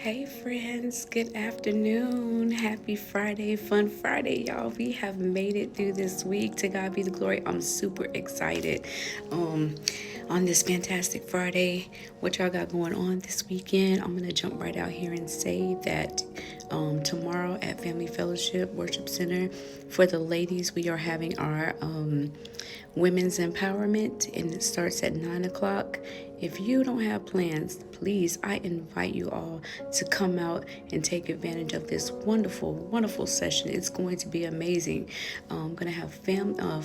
Hey friends, good afternoon. Happy Friday, fun Friday, y'all. We have made it through this week. To God be the glory. I'm super excited. Um on this fantastic Friday. What y'all got going on this weekend? I'm gonna jump right out here and say that tomorrow at Family Fellowship Worship Center for the ladies, we are having our women's empowerment, and it starts at 9 o'clock. If you don't have plans, please, I invite you all to come out and take advantage of this wonderful, wonderful session. It's going to be amazing. I'm going to have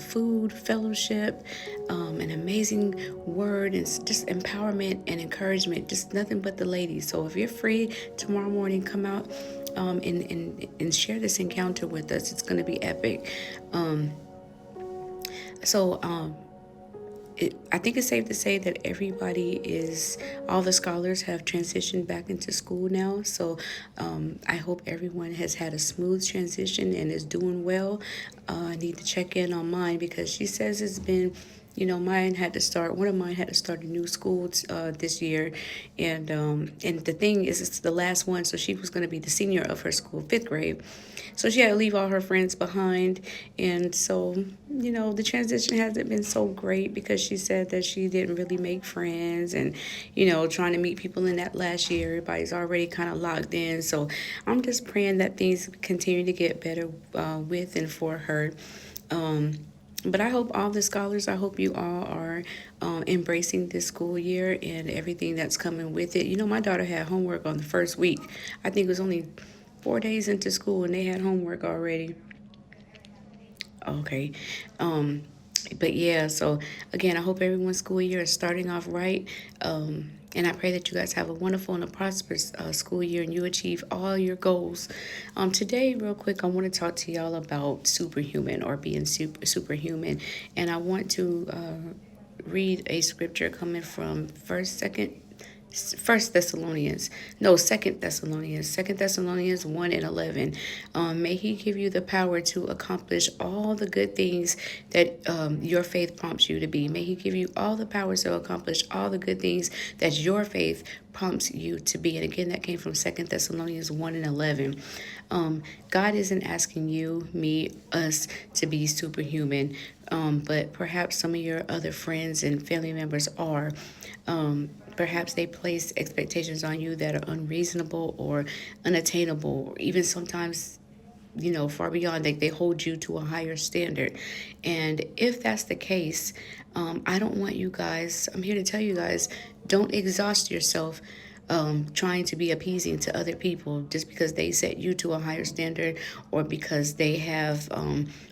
food, fellowship, an amazing word, and just empowerment and encouragement. Just nothing but the ladies. So if you're free tomorrow morning, come out and share this encounter with us. It's going to be epic. So I think it's safe to say that all the scholars have transitioned back into school now. So I hope everyone has had a smooth transition and is doing well. I need to check in on mine because she says it's been, one of mine had to start a new school this year. And the thing is, it's the last one. So she was going to be the senior of her school, fifth grade. So she had to leave all her friends behind. And so, the transition hasn't been so great because she said that she didn't really make friends and, trying to meet people in that last year. Everybody's already kind of locked in. So I'm just praying that things continue to get better with and for her. But I hope all the scholars, I hope you all are embracing this school year and everything that's coming with it. My daughter had homework on the first week. I think it was only 4 days into school and they had homework already. Okay. Um, but yeah, so again, I hope everyone's school year is starting off right. And I pray that you guys have a wonderful and a prosperous school year and you achieve all your goals. Today, real quick, I want to talk to y'all about superhuman or being superhuman. And I want to read a scripture coming from Second Thessalonians 1 and 11. May he give you the power to accomplish all the good things that your faith prompts you to be. May he give you all the power to accomplish all the good things that your faith prompts you to be. And again, that came from Second Thessalonians 1 and 11. God isn't asking you, me, us to be superhuman, but perhaps some of your other friends and family members are. Perhaps they place expectations on you that are unreasonable or unattainable, or even sometimes far beyond. They hold you to a higher standard. And if that's the case, I don't want you guys, I'm here to tell you guys, don't exhaust yourself trying to be appeasing to other people just because they set you to a higher standard or because they have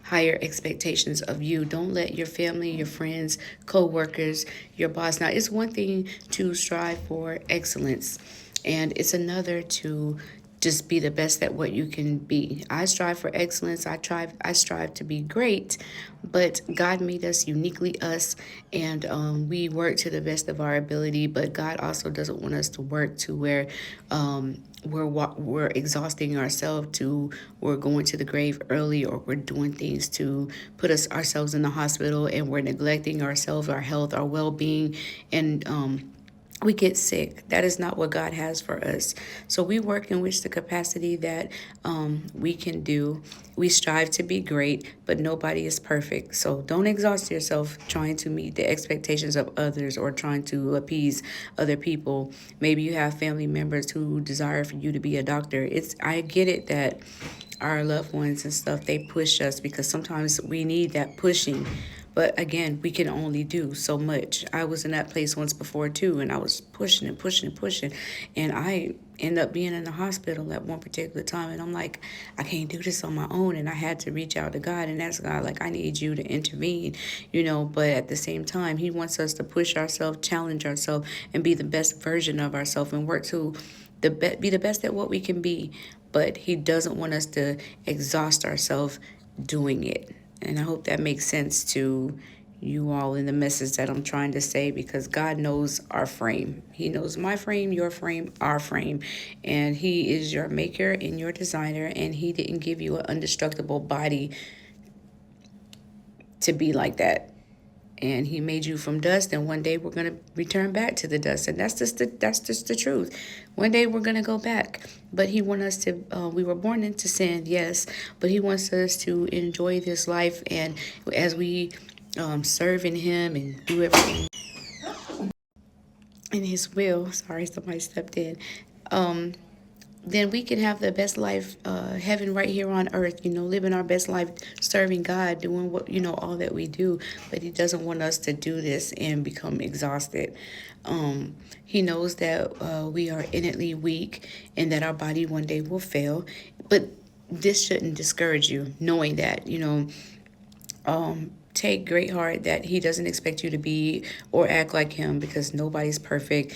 higher expectations of you. Don't let your family, your friends, co-workers, your boss. Now, it's one thing to strive for excellence, and it's another to just be the best at what you can be. I strive for excellence. I strive to be great, but God made us uniquely us, and we work to the best of our ability. But God also doesn't want us to work to where we're exhausting ourselves to we're going to the grave early, or we're doing things to put ourselves in the hospital, and we're neglecting ourselves, our health, our well-being, and we get sick. That is not what God has for us. So we work in which the capacity that we can do. We strive to be great, but nobody is perfect. So don't exhaust yourself trying to meet the expectations of others or trying to appease other people. Maybe you have family members who desire for you to be a doctor. I get it that our loved ones and stuff, they push us because sometimes we need that pushing. But again, we can only do so much. I was in that place once before too, and I was pushing and pushing and pushing. And I ended up being in the hospital at one particular time. And I'm like, I can't do this on my own. And I had to reach out to God and ask God, like, I need you to intervene, But at the same time, He wants us to push ourselves, challenge ourselves, and be the best version of ourselves and work to be the best at what we can be. But He doesn't want us to exhaust ourselves doing it. And I hope that makes sense to you all in the message that I'm trying to say, because God knows our frame. He knows my frame, your frame, our frame. And He is your maker and your designer. And He didn't give you an indestructible body to be like that. and he made you from dust, and one day we're going to return back to the dust, and that's just the truth. One day we're going to go back, but he wants us to we were born into sin, yes, but he wants us to enjoy this life, and as we serve in him and do everything in his will. Sorry, somebody stepped in. um then we can have the best life, heaven right here on earth, living our best life, serving God, doing what, all that we do. But he doesn't want us to do this and become exhausted. He knows that we are innately weak and that our body one day will fail. But this shouldn't discourage you, knowing that, take great heart that he doesn't expect you to be or act like him, because nobody's perfect.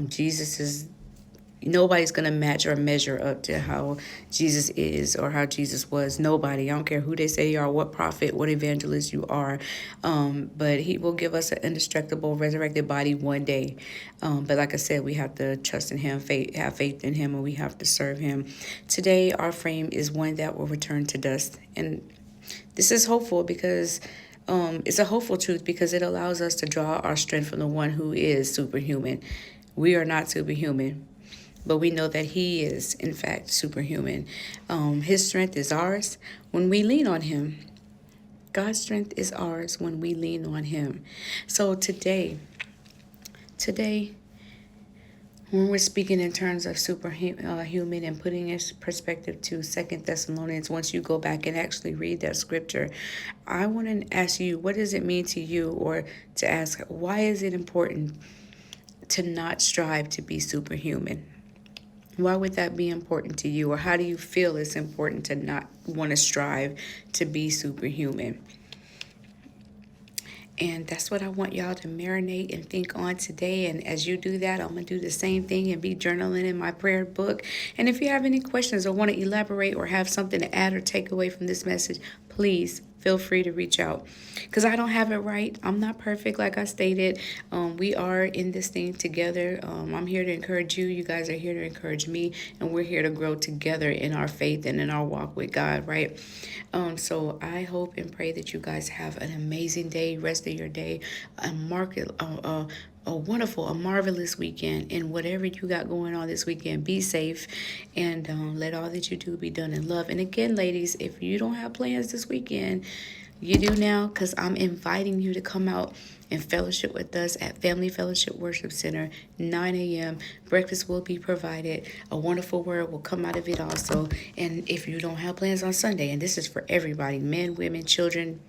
Jesus is Nobody's going to match or measure up to how Jesus is or how Jesus was. Nobody. I don't care who they say you are, what prophet, what evangelist you are. But he will give us an indestructible, resurrected body one day. But like I said, we have to trust in him, have faith in him, and we have to serve him. Today, our frame is one that will return to dust. And this is hopeful because it's a hopeful truth, because it allows us to draw our strength from the one who is superhuman. We are not superhuman, but we know that he is, in fact, superhuman. His strength is ours when we lean on him. God's strength is ours when we lean on him. So today, when we're speaking in terms of superhuman and putting in perspective to 2 Thessalonians, once you go back and actually read that scripture, I want to ask you, what does it mean to you? Or to ask, why is it important to not strive to be superhuman? Why would that be important to you? Or how do you feel it's important to not want to strive to be superhuman? And that's what I want y'all to marinate and think on today. And as you do that, I'm going to do the same thing and be journaling in my prayer book. And if you have any questions or want to elaborate or have something to add or take away from this message, please feel free to reach out, because I don't have it right. I'm not perfect, like I stated. We are in this thing together. I'm here to encourage you. You guys are here to encourage me, and we're here to grow together in our faith and in our walk with God, right? So I hope and pray that you guys have an amazing day, rest of your day, a wonderful, a marvelous weekend. And whatever you got going on this weekend, be safe, and let all that you do be done in love. And again, ladies, if you don't have plans this weekend, you do now, because I'm inviting you to come out and fellowship with us at Family Fellowship Worship Center, 9 a.m. Breakfast will be provided. A wonderful word will come out of it also. And if you don't have plans on Sunday, and this is for everybody, men, women, children,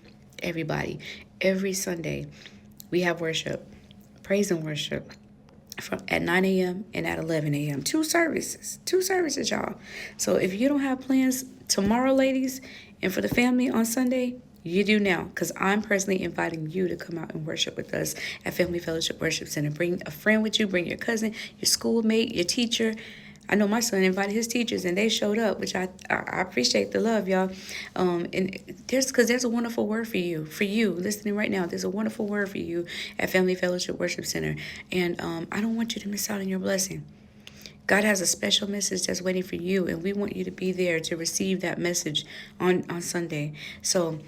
everybody, every Sunday we have worship, praise and worship, at 9 a.m. and at 11 a.m. Two services, y'all. So if you don't have plans tomorrow, ladies, and for the family on Sunday, you do now, because I'm personally inviting you to come out and worship with us at Family Fellowship Worship Center. Bring a friend with you, bring your cousin, your schoolmate, your teacher. I know my son invited his teachers and they showed up, which I appreciate the love, y'all. And there's a wonderful word for you listening right now. There's a wonderful word for you at Family Fellowship Worship Center. And I don't want you to miss out on your blessing. God has a special message that's waiting for you, and we want you to be there to receive that message on Sunday. So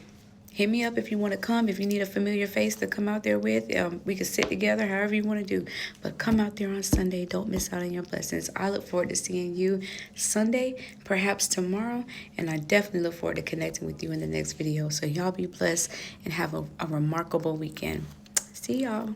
hit me up if you want to come. If you need a familiar face to come out there with, we can sit together, however you want to do. But come out there on Sunday. Don't miss out on your blessings. I look forward to seeing you Sunday, perhaps tomorrow, and I definitely look forward to connecting with you in the next video. So y'all be blessed and have a remarkable weekend. See y'all.